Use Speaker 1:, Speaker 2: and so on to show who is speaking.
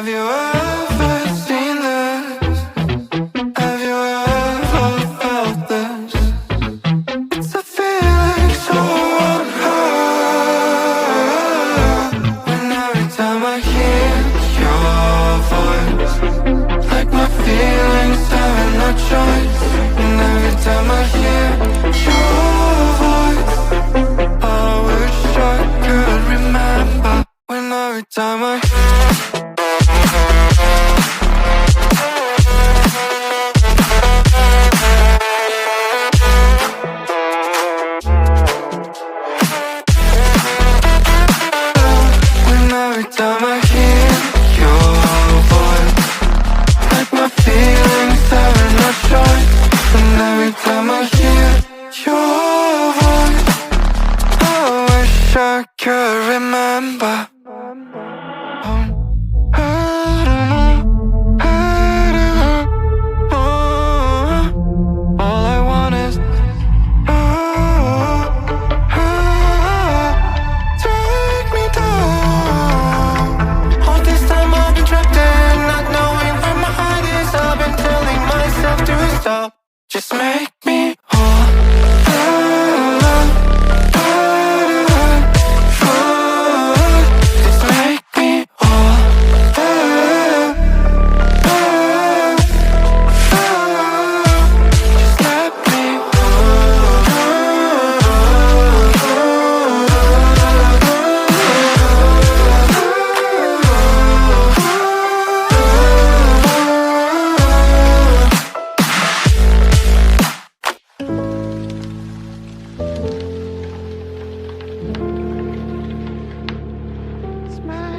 Speaker 1: Have you ever seen this? Have you ever felt this? It's a feeling so unheard. And every time I hear your voice, like my feelings having no choice. And every time I hear your voice, I wish I could remember. When every time I every time I hear your voice, like my feelings having no choice. And every time I hear your voice, I wish I could remember. All I want is take me down. All this time I've been trapped in, not knowing where my heart is. I've been telling myself to stop. Just make